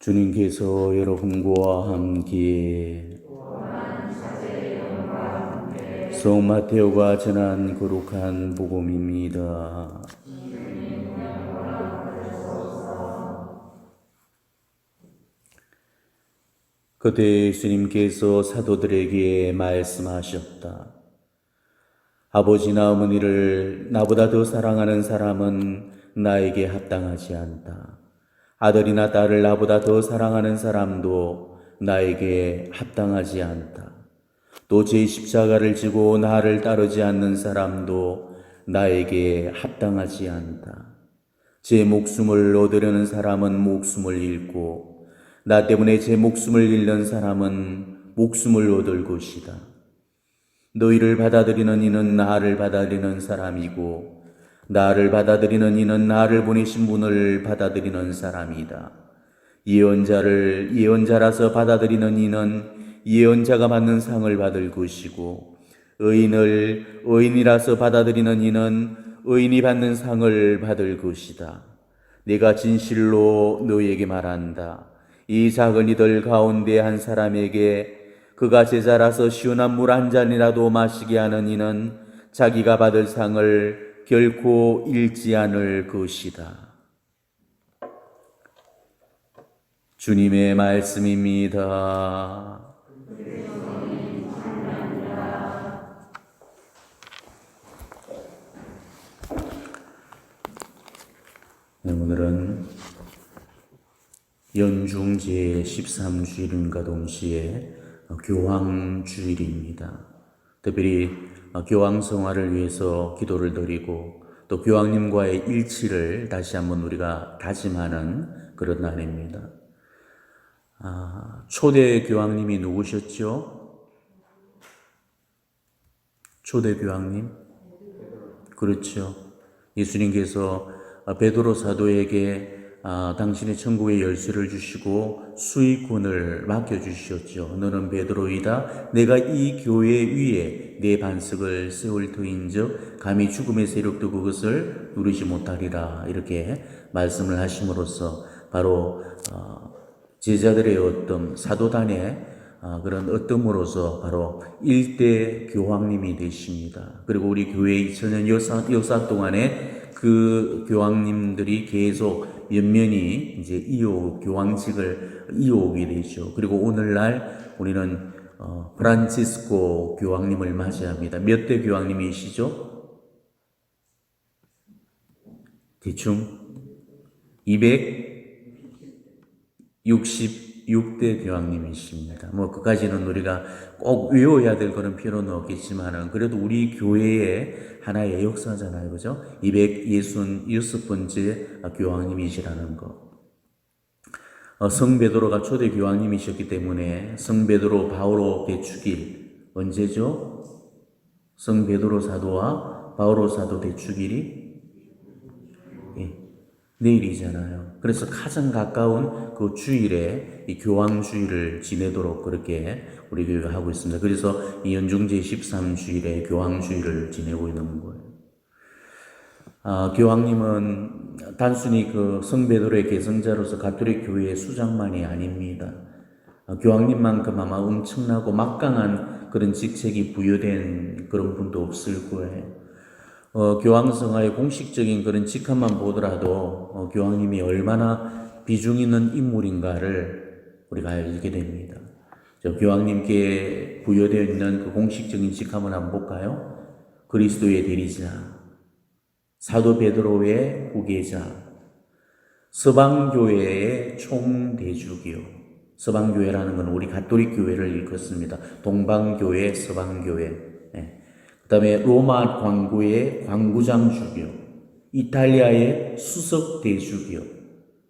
주님께서 여러분과 함께 성 마테오가 전한 거룩한 복음입니다. 그때 예수님께서 사도들에게 말씀하셨다. 아버지나 어머니를 나보다 더 사랑하는 사람은 나에게 합당하지 않다. 아들이나 딸을 나보다 더 사랑하는 사람도 나에게 합당하지 않다. 또 제 십자가를 지고 나를 따르지 않는 사람도 나에게 합당하지 않다. 제 목숨을 얻으려는 사람은 목숨을 잃고 나 때문에 제 목숨을 잃는 사람은 목숨을 얻을 것이다. 너희를 받아들이는 이는 나를 받아들이는 사람이고 나를 받아들이는 이는 나를 보내신 분을 받아들이는 사람이다. 예언자를 예언자라서 받아들이는 이는 예언자가 받는 상을 받을 것이고 의인을 의인이라서 받아들이는 이는 의인이 받는 상을 받을 것이다. 내가 진실로 너희에게 말한다. 이 작은 이들 가운데 한 사람에게 그가 제자라서 시원한 물 한 잔이라도 마시게 하는 이는 자기가 받을 상을 결코 잃지 않을 것이다. 주님의 말씀입니다. 네, 오늘은 연중 제13주일과 동시에 교황주일입니다. 특별히 교황성화를 위해서 기도를 드리고 또 교황님과의 일치를 다시 한번 우리가 다짐하는 그런 날입니다. 초대 교황님이 누구셨죠? 초대 교황님? 그렇죠. 예수님께서 베드로 사도에게 당신의 천국의 열쇠를 주시고 수의권을 맡겨주셨죠. 너는 베드로이다. 내가 이 교회 위에 내 반석을 세울 터인즉 감히 죽음의 세력도 그것을 누리지 못하리라. 이렇게 말씀을 하심으로써 바로 제자들의 어떤 사도단의 그런 어뜸으로서 바로 일대 교황님이 되십니다. 그리고 우리 교회 2000년 역사 동안에 그 교황님들이 계속 연면이 이제 교황직을 이어오게 되죠. 그리고 오늘날 우리는 프란치스코 교황님을 맞이합니다. 몇 대 교황님이시죠? 대충 266대 교황님이십니다. 그까지는 우리가 꼭 외워야 될 그런 필요는 없겠지만은 그래도 우리 교회의 하나의 역사잖아요. 그죠? 266번째 교황님이시라는 거. 성 베드로가 초대 교황님이셨기 때문에 성 베드로 바오로 대축일 언제죠? 성 베드로 사도와 바오로 사도 대축일이 내일이잖아요. 그래서 가장 가까운 그 주일에 이 교황주일을 지내도록 그렇게 우리 교회가 하고 있습니다. 그래서 이 연중제 13주일에 교황주일을 지내고 있는 거예요. 교황님은 단순히 그 성베드로의 계승자로서 가톨릭 교회의 수장만이 아닙니다. 교황님만큼 아마 엄청나고 막강한 그런 직책이 부여된 그런 분도 없을 거예요. 교황성화의 공식적인 그런 직함만 보더라도 교황님이 얼마나 비중 있는 인물인가를 우리가 알게 됩니다. 교황님께 부여되어 있는 그 공식적인 직함을 한번 볼까요? 그리스도의 대리자, 사도 베드로의 후계자, 서방교회의 총대주교. 서방교회라는 건 우리 가톨릭 교회를 일컫습니다. 동방교회, 서방교회. 그 다음에 로마 광구의 광구장 주교, 이탈리아의 수석 대주교,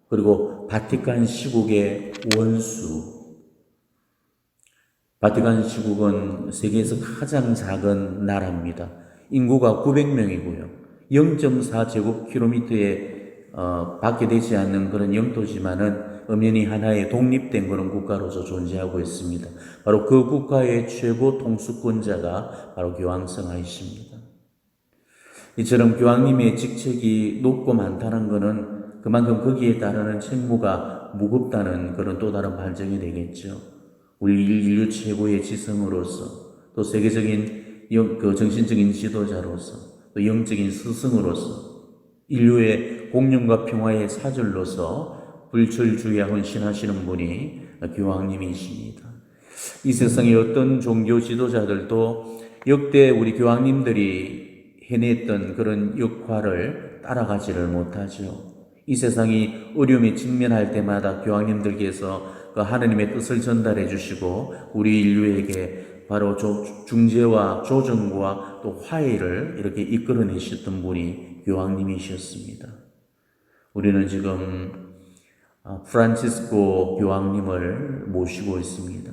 그리고 바티칸 시국의 원수. 바티칸 시국은 세계에서 가장 작은 나라입니다. 인구가 900명이고요. 0.4제곱킬로미터에 밖에 되지 않는 그런 영토지만은 엄연히 하나의 독립된 그런 국가로서 존재하고 있습니다. 바로 그 국가의 최고 통수권자가 바로 교황성하이십니다. 이처럼 교황님의 직책이 높고 많다는 것은 그만큼 거기에 따르는 책무가 무겁다는 그런 또 다른 반증이 되겠죠. 우리 인류 최고의 지성으로서 또 세계적인 정신적인 지도자로서 또 영적인 스승으로서 인류의 공룡과 평화의 사절로서 불철주야 헌신하시는 분이 교황님이십니다. 이 세상의 어떤 종교 지도자들도 역대 우리 교황님들이 해냈던 그런 역할을 따라가지를 못하죠. 이 세상이 어려움에 직면할 때마다 교황님들께서 그 하나님의 뜻을 전달해 주시고 우리 인류에게 바로 중재와 조정과 또 화해를 이렇게 이끌어내셨던 분이 교황님이셨습니다. 우리는 지금 프란치스코 교황님을 모시고 있습니다.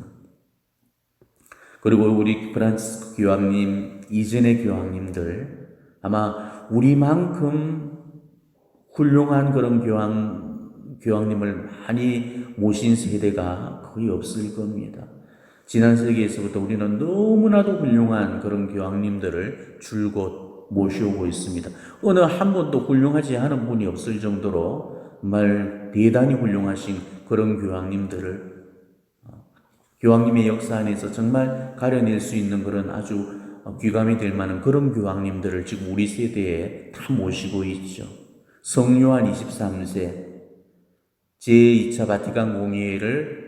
그리고 우리 프란치스코 교황님 이전의 교황님들 아마 우리만큼 훌륭한 그런 교황님을 많이 모신 세대가 거의 없을 겁니다. 지난 세기에서부터 우리는 너무나도 훌륭한 그런 교황님들을 줄곧 모셔오고 있습니다. 어느 한 번도 훌륭하지 않은 분이 없을 정도로 정말 대단히 훌륭하신 그런 교황님의 역사 안에서 정말 가려낼 수 있는 그런 아주 귀감이 될 만한 그런 교황님들을 지금 우리 세대에 다 모시고 있죠. 성요한 23세 제2차 바티칸 공의회를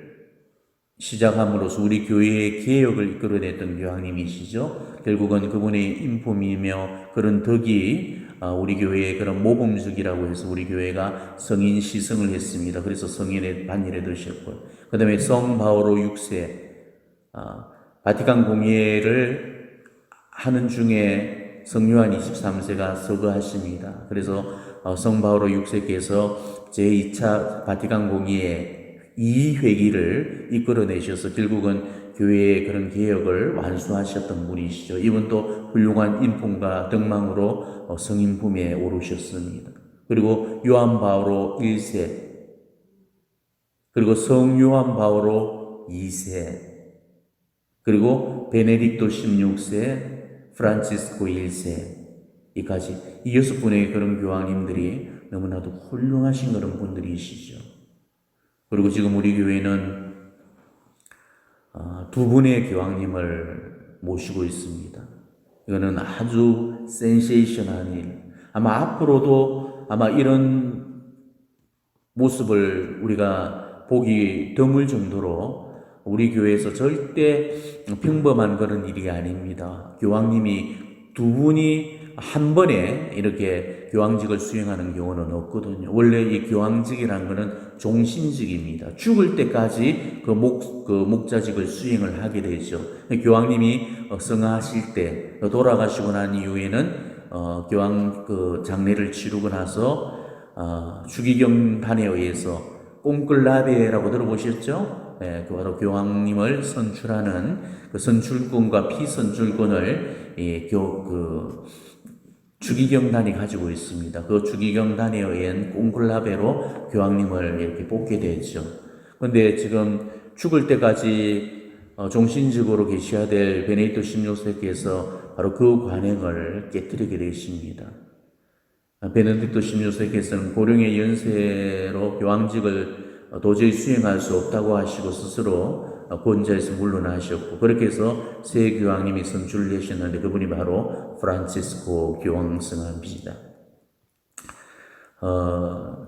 시작함으로써 우리 교회의 개혁을 이끌어냈던 교황님이시죠. 결국은 그분의 인품이며 그런 덕이 우리 교회의 그런 모범적이라고 해서 우리 교회가 성인 시승을 했습니다. 그래서 성인의 반열에 드셨고요. 그 다음에 성 바오로 6세 바티칸 공의회를 하는 중에 성요한 23세가 서거하십니다. 그래서 성 바오로 6세께서 제2차 바티칸 공의회 2회기를 이끌어내셔서 결국은 교회의 그런 개혁을 완수하셨던 분이시죠. 이분도 훌륭한 인품과 덕망으로 성인품에 오르셨습니다. 그리고 요한 바오로 1세, 그리고 성 요한 바오로 2세, 그리고 베네딕토 16세, 프란치스코 1세, 이까지 이 6분의 그런 교황님들이 너무나도 훌륭하신 그런 분들이시죠. 그리고 지금 우리 교회는 2분의 교황님을 모시고 있습니다. 이거는 아주 센세이션한 일. 아마 앞으로도 아마 이런 모습을 우리가 보기 드물 정도로 우리 교회에서 절대 평범한 그런 일이 아닙니다. 교황님이 2분이 한 번에 이렇게 교황직을 수행하는 경우는 없거든요. 원래 이 교황직이라는 것은 종신직입니다. 죽을 때까지 그 목자직을 수행을 하게 되죠. 교황님이 성하실 때 돌아가시고 난 이후에는 교황 장례를 치르고 나서 주기경단에 의해서 꽁클라베라고 들어보셨죠? 네, 바로 교황님을 선출하는 그 선출권과 피선출권을 주기경단이 가지고 있습니다. 그 주기경단에 의한 꽁클라베로 교황님을 이렇게 뽑게 되죠. 그런데 지금 죽을 때까지 종신직으로 계셔야 될 베네딕토 16세께서 바로 그 관행을 깨뜨리게 되십니다. 베네딕토 16세께서는 고령의 연세로 교황직을 도저히 수행할 수 없다고 하시고 스스로 권좌에서 물러나셨고, 그렇게 해서 새 교황님이 선출되셨는데 그분이 바로 프란치스코 교황성합니다.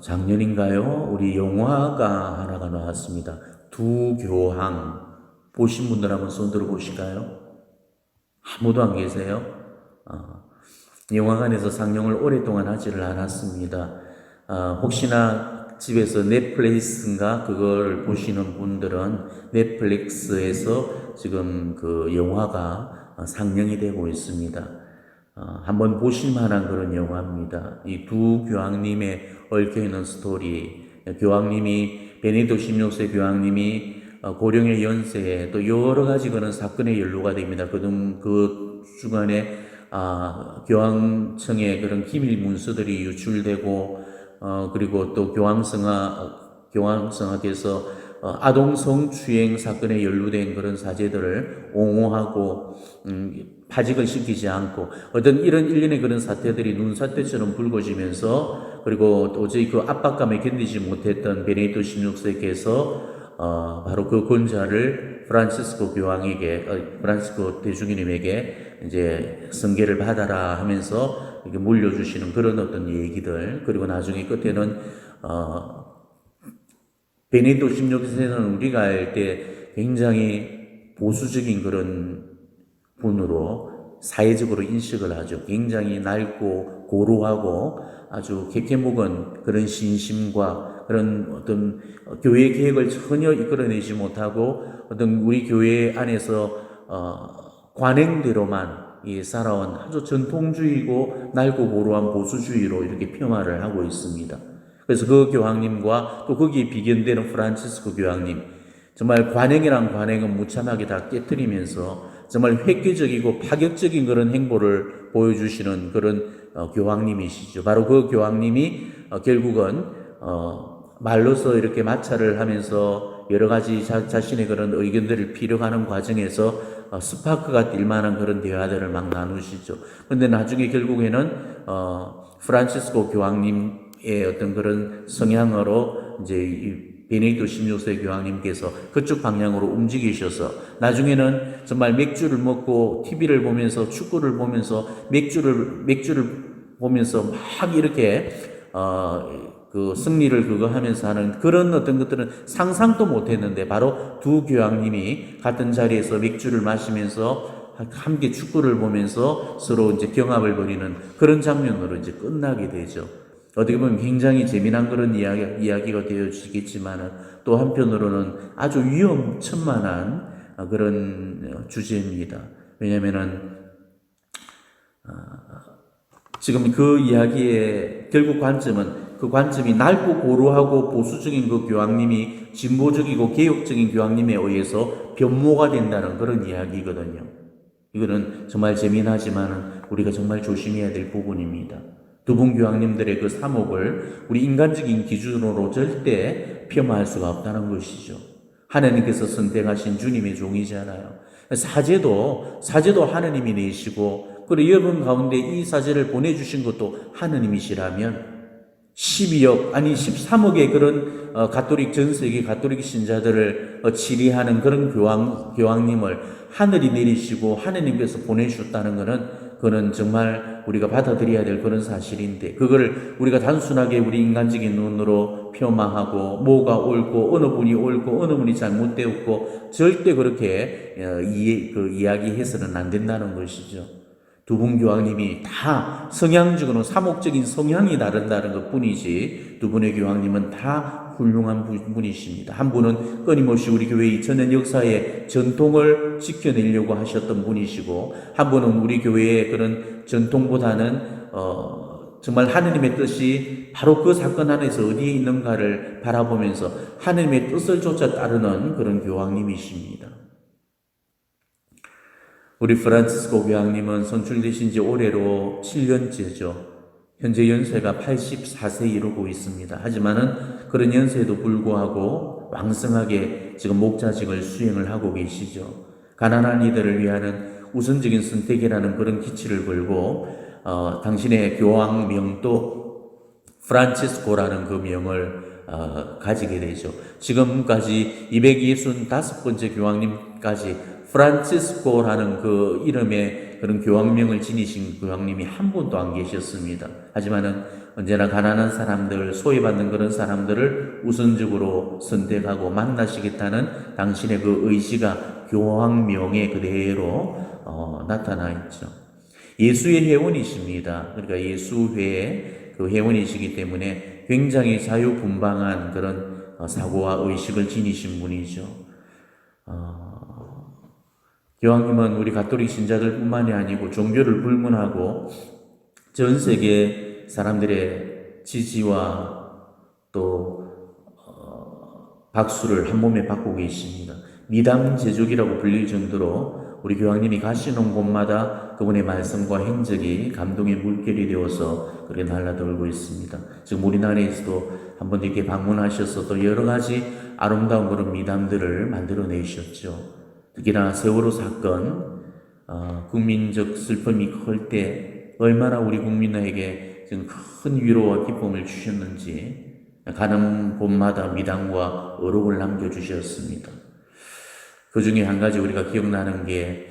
작년인가요? 우리 영화가 하나가 나왔습니다. 두 교황. 보신 분들 한번 손 들어 보실까요? 아무도 안 계세요? 영화관에서 상영을 오랫동안 하지를 않았습니다. 혹시나 집에서 넷플릭스인가 그걸 보시는 분들은 넷플릭스에서 지금 그 영화가 상영이 되고 있습니다. 한번 보실 만한 그런 영화입니다. 이 두 교황님의 얽혀있는 스토리, 베네딕토 16세 교황님이 고령의 연세에 또 여러 가지 그런 사건에 연루가 됩니다. 그 주간에 교황청의 그런 기밀 문서들이 유출되고 그리고 또 교황성하께서 아동 성추행 사건에 연루된 그런 사제들을 옹호하고 파직을 시키지 않고 어떤 이런 일련의 그런 사태들이 눈사태처럼 불거지면서 그리고 도저히 그 압박감에 견디지 못했던 베네딕토 16세께서 바로 그 권좌를 프란치스코 교황에게, 프란치스코 대주교님에게 이제 성계를 받아라 하면서 이렇게 물려주시는 그런 어떤 얘기들, 그리고 나중에 끝에는, 베네딕토 16세는 우리가 알 때 굉장히 보수적인 그런 분으로 사회적으로 인식을 하죠. 굉장히 낡고 고루하고 아주 개케묵은 그런 신심과 그런 어떤 교회 계획을 전혀 이끌어내지 못하고 어떤 우리 교회 안에서 관행대로만 살아온 아주 전통주의고 낡고 고루한 보수주의로 이렇게 평화를 하고 있습니다. 그래서 그 교황님과 또 거기에 비견되는 프란치스코 교황님, 정말 관행이란 관행은 무참하게 다 깨뜨리면서 정말 획기적이고 파격적인 그런 행보를 보여주시는 그런 교황님이시죠. 바로 그 교황님이 결국은 말로서 이렇게 마찰을 하면서 여러 가지 자신의 그런 의견들을 피력하는 과정에서 스파크가 뛸 만한 그런 대화들을 막 나누시죠. 근데 나중에 결국에는 프란치스코 교황님의 어떤 그런 성향으로 이제 이 베네딕토 16세 교황님께서 그쪽 방향으로 움직이셔서 나중에는 정말 맥주를 먹고 TV를 보면서 축구를 보면서 맥주를 보면서 막 이렇게 그 승리를 그거 하면서 하는 그런 어떤 것들은 상상도 못 했는데 바로 두 교황님이 같은 자리에서 맥주를 마시면서 함께 축구를 보면서 서로 이제 경합을 벌이는 그런 장면으로 이제 끝나게 되죠. 어떻게 보면 굉장히 재미난 그런 이야기가 되어지겠지만 또 한편으로는 아주 위험천만한 그런 주제입니다. 왜냐면은 지금 그 이야기의 결국 관점은 그 관점이 낡고 고루하고 보수적인 그 교황님이 진보적이고 개혁적인 교황님에 의해서 변모가 된다는 그런 이야기거든요. 이거는 정말 재미나지만 우리가 정말 조심해야 될 부분입니다. 두 분 교황님들의 그 사목을 우리 인간적인 기준으로 절대 폄하할 수가 없다는 것이죠. 하나님께서 선택하신 주님의 종이잖아요. 사제도 하나님이 내시고 그리고 여러분 가운데 이 사제를 보내주신 것도 하나님이시라면 12억 아니 13억의 그런 가톨릭 전 세계 가톨릭 신자들을 치리하는 그런 교황님을 하늘이 내리시고 하나님께서 보내주셨다는 것은 그거는 정말 우리가 받아들여야 될 그런 사실인데 그걸 우리가 단순하게 우리 인간적인 눈으로 폄하하고 뭐가 옳고 어느 분이 옳고 어느 분이 잘못되었고 절대 그렇게 이야기해서는 안 된다는 것이죠. 두 분 교황님이 다 성향적으로 사목적인 성향이 다른다는 것 뿐이지 두 분의 교황님은 다 훌륭한 분이십니다. 한 분은 끊임없이 우리 교회 2000년 역사의 전통을 지켜내려고 하셨던 분이시고 한 분은 우리 교회의 그런 전통보다는 정말 하느님의 뜻이 바로 그 사건 안에서 어디에 있는가를 바라보면서 하느님의 뜻을 쫓아 따르는 그런 교황님이십니다. 우리 프란치스코 교황님은 선출되신 지 올해로 7년째죠. 현재 연세가 84세 이루고 있습니다. 하지만은 그런 연세에도 불구하고 왕성하게 지금 목자직을 수행을 하고 계시죠. 가난한 이들을 위하는 우선적인 선택이라는 그런 기치를 걸고 당신의 교황명도 프란치스코라는 그 명을 가지게 되죠. 지금까지 265번째 교황님까지 프란치스코라는 그 이름의 그런 교황명을 지니신 교황님이 한 분도 안 계셨습니다. 하지만은 언제나 가난한 사람들, 소외받는 그런 사람들을 우선적으로 선택하고 만나시겠다는 당신의 그 의지가 교황명에 그대로 나타나 있죠. 예수의 회원이십니다. 그러니까 예수회의 그 회원이시기 때문에 굉장히 자유분방한 그런 사고와 의식을 지니신 분이죠. 교황님은 우리 가톨릭 신자들뿐만이 아니고 종교를 불문하고 전 세계 사람들의 지지와 또 박수를 한 몸에 받고 계십니다. 미담 제족이라고 불릴 정도로 우리 교황님이 가시는 곳마다 그분의 말씀과 행적이 감동의 물결이 되어서 그렇게 날라돌고 있습니다. 지금 우리나라에서도 한번 이렇게 방문하셔서 또 여러 가지 아름다운 그런 미담들을 만들어내셨죠. 특히나 세월호 사건, 국민적 슬픔이 클 때 얼마나 우리 국민에게 지금 큰 위로와 기쁨을 주셨는지 가는 곳마다 미담과 어록을 남겨주셨습니다. 그 중에 한 가지 우리가 기억나는 게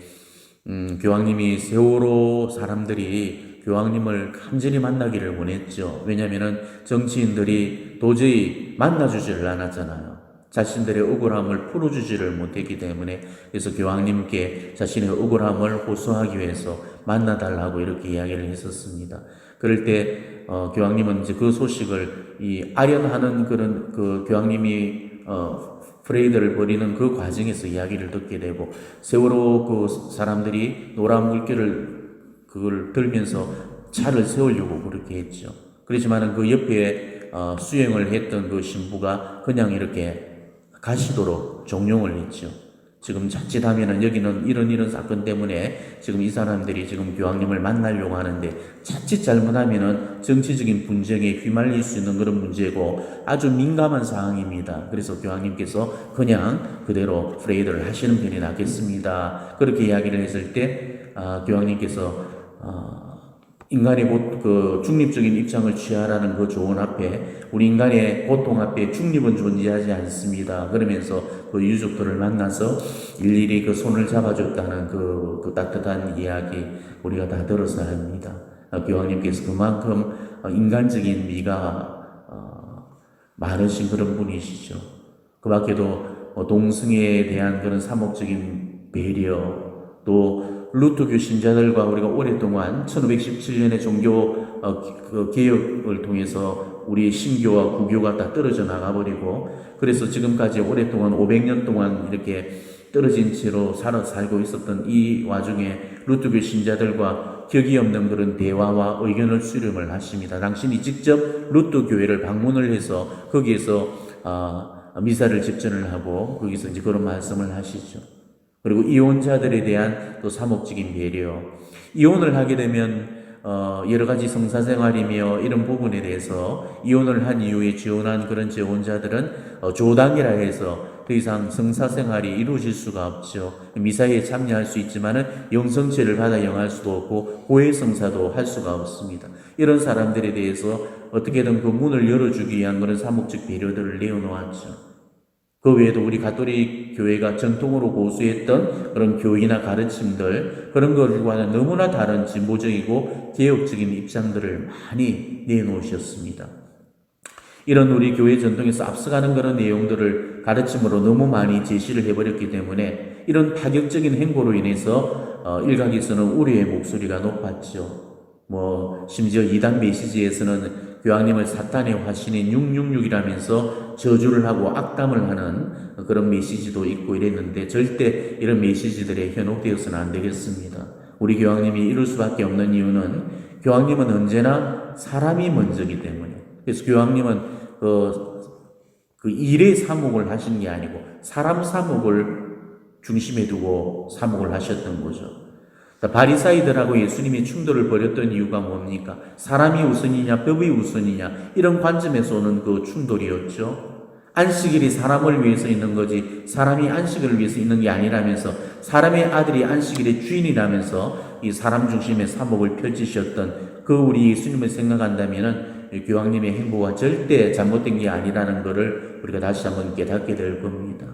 교황님이 세월호 사람들이 교황님을 간절히 만나기를 원했죠. 왜냐하면 정치인들이 도저히 만나주지를 않았잖아요. 자신들의 억울함을 풀어주지를 못했기 때문에. 그래서 교황님께 자신의 억울함을 호소하기 위해서 만나달라고 이렇게 이야기를 했었습니다. 그럴 때 교황님은 이제 그 소식을 아련하는 그런 그 교황님이 프레이드를 벌이는 그 과정에서 이야기를 듣게 되고, 세월호 그 사람들이 노란 물결을 그걸 들면서 차를 세우려고 그렇게 했죠. 그렇지만은 그 옆에 수행을 했던 그 신부가 그냥 이렇게 가시도록 종용을 했죠. 지금 자칫하면은 여기는 이런 사건 때문에 지금 이 사람들이 지금 교황님을 만나려고 하는데, 자칫 잘못하면은 정치적인 분쟁에 휘말릴 수 있는 그런 문제고 아주 민감한 상황입니다. 그래서 교황님께서 그냥 그대로 프레이드를 하시는 편이 낫겠습니다. 그렇게 이야기를 했을 때 교황님께서 인간의 그 중립적인 입장을 취하라는 그 조언 앞에, 우리 인간의 고통 앞에 중립은 존재하지 않습니다. 그러면서 그 유족들을 만나서 일일이 그 손을 잡아줬다는 그 따뜻한 이야기 우리가 다 들어서 합니다. 교황님께서 그만큼 인간적인 미가 많으신 그런 분이시죠. 그 밖에도 동성애에 대한 그런 사목적인 배려, 또 루터교 신자들과 우리가 오랫동안 1517년에 종교 그 개혁을 통해서 우리 신교와 구교가 다 떨어져 나가버리고, 그래서 지금까지 오랫동안 500년 동안 이렇게 떨어진 채로 살고 있었던 이 와중에 루터교 신자들과 격이 없는 그런 대화와 의견을 수렴을 하십니다. 당신이 직접 루터교회를 방문을 해서 거기에서 미사를 집전을 하고 거기서 이제 그런 말씀을 하시죠. 그리고 이혼자들에 대한 또 사목적인 배려. 이혼을 하게 되면 여러 가지 성사생활이며 이런 부분에 대해서 이혼을 한 이후에 지원한 그런 재혼자들은 조당이라 해서 더 이상 성사생활이 이루어질 수가 없죠. 미사에 참여할 수 있지만은 영성죄를 받아 영할 수도 없고 고해성사도 할 수가 없습니다. 이런 사람들에 대해서 어떻게든 그 문을 열어주기 위한 그런 사목적 배려들을 내어놓았죠. 그 외에도 우리 가톨릭 교회가 전통으로 고수했던 그런 교리나 가르침들, 그런 것과는 너무나 다른 진보적이고 개혁적인 입장들을 많이 내놓으셨습니다. 이런 우리 교회 전통에서 앞서가는 그런 내용들을 가르침으로 너무 많이 제시를 해버렸기 때문에 이런 파격적인 행보로 인해서 일각에서는 우려의 목소리가 높았죠. 심지어 이단 메시지에서는 교황님을 사탄의 화신인 666이라면서 저주를 하고 악담을 하는 그런 메시지도 있고 이랬는데, 절대 이런 메시지들에 현혹되어서는 안 되겠습니다. 우리 교황님이 이럴 수밖에 없는 이유는 교황님은 언제나 사람이 먼저기 때문에. 그래서 교황님은 그 일의 사목을 하신 게 아니고 사람 사목을 중심에 두고 사목을 하셨던 거죠. 바리사이들하고 예수님이 충돌을 벌였던 이유가 뭡니까? 사람이 우선이냐 법이 우선이냐, 이런 관점에서 오는 그 충돌이었죠. 안식일이 사람을 위해서 있는 거지 사람이 안식을 위해서 있는 게 아니라면서, 사람의 아들이 안식일의 주인이라면서 이 사람 중심의 사목을 펼치셨던 그 우리 예수님을 생각한다면은 교황님의 행보가 절대 잘못된 게 아니라는 것을 우리가 다시 한번 깨닫게 될 겁니다.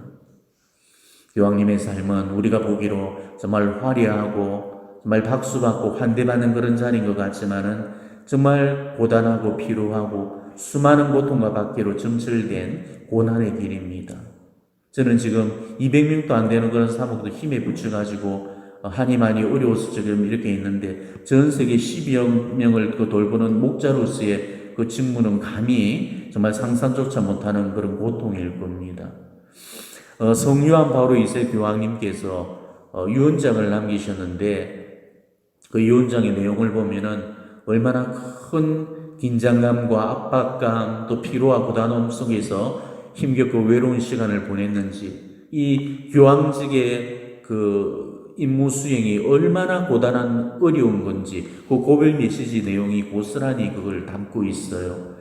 교황님의 삶은 우리가 보기로 정말 화려하고 정말 박수받고 환대받는 그런 자리인 것 같지만은 정말 고단하고 피로하고 수많은 고통과 박해로 점철된 고난의 길입니다. 저는 지금 200명도 안 되는 그런 사목도 힘에 붙여가지고 한이 많이 어려워서 지금 이렇게 있는데, 전 세계 12여 명을 돌보는 목자로서의 그 직무는 감히 정말 상상조차 못하는 그런 고통일 겁니다. 성유한 바오로 2세 교황님께서 유언장을 남기셨는데, 그 유언장의 내용을 보면은 얼마나 큰 긴장감과 압박감, 또 피로와 고단함 속에서 힘겹고 외로운 시간을 보냈는지, 이 교황직의 그 임무 수행이 얼마나 고단한 어려운 건지 그 고별 메시지 내용이 고스란히 그걸 담고 있어요.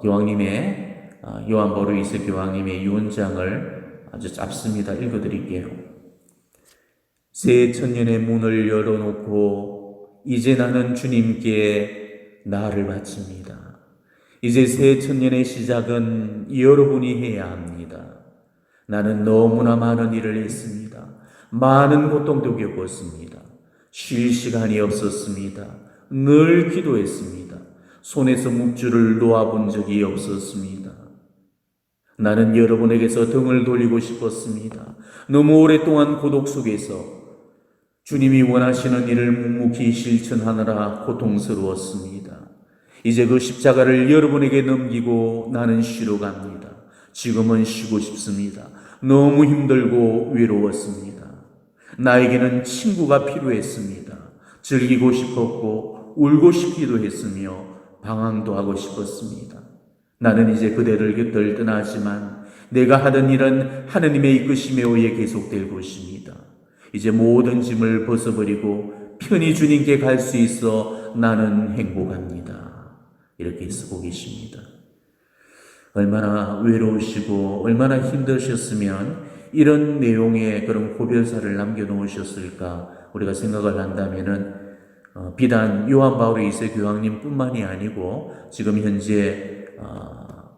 교황님의 요한 바오로 2세 교황님의 유언장을 아주 짧습니다. 읽어드릴게요. 새 천년의 문을 열어놓고 이제 나는 주님께 나를 바칩니다. 이제 새 천년의 시작은 여러분이 해야 합니다. 나는 너무나 많은 일을 했습니다. 많은 고통도 겪었습니다. 쉴 시간이 없었습니다. 늘 기도했습니다. 손에서 묵주를 놓아본 적이 없었습니다. 나는 여러분에게서 등을 돌리고 싶었습니다. 너무 오랫동안 고독 속에서 주님이 원하시는 일을 묵묵히 실천하느라 고통스러웠습니다. 이제 그 십자가를 여러분에게 넘기고 나는 쉬러 갑니다. 지금은 쉬고 싶습니다. 너무 힘들고 외로웠습니다. 나에게는 친구가 필요했습니다. 즐기고 싶었고 울고 싶기도 했으며 방황도 하고 싶었습니다. 나는 이제 그대를 곁을 떠나지만 내가 하던 일은 하느님의 이끄심에 의해 계속될 것입니다. 이제 모든 짐을 벗어버리고 편히 주님께 갈 수 있어 나는 행복합니다. 이렇게 쓰고 계십니다. 얼마나 외로우시고 얼마나 힘드셨으면 이런 내용의 그런 고별사를 남겨놓으셨을까 우리가 생각을 한다면은 비단 요한 바오로 2세 교황님 뿐만이 아니고 지금 현재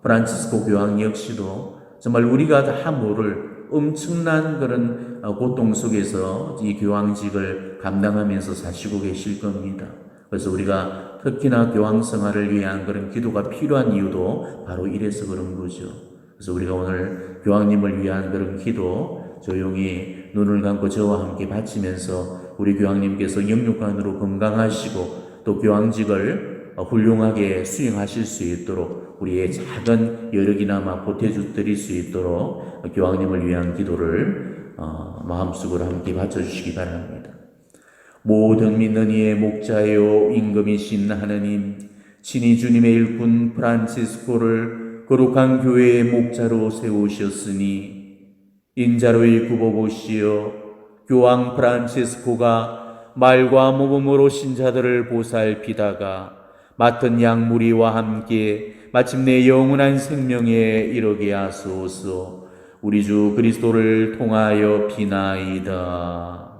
프란치스코 교황 역시도 정말 우리가 다 모를 엄청난 그런 고통 속에서 이 교황직을 감당하면서 사시고 계실 겁니다. 그래서 우리가 특히나 교황 생활을 위한 그런 기도가 필요한 이유도 바로 이래서 그런 거죠. 그래서 우리가 오늘 교황님을 위한 그런 기도 조용히 눈을 감고 저와 함께 바치면서 우리 교황님께서 영육간으로 건강하시고 또 교황직을 훌륭하게 수행하실 수 있도록 우리의 작은 여력이나마 보태주 드릴 수 있도록 교황님을 위한 기도를 마음속으로 함께 바쳐주시기 바랍니다. 모든 믿는 이의 목자요 임금이신 하느님, 친히 주님의 일꾼 프란치스코를 거룩한 교회의 목자로 세우셨으니 인자로 굽어보시어 교황 프란치스코가 말과 모범으로 신자들을 보살피다가 맡은 양무리와 함께 마침내 영원한 생명에 이르게 하소서. 우리 주 그리스도를 통하여 비나이다.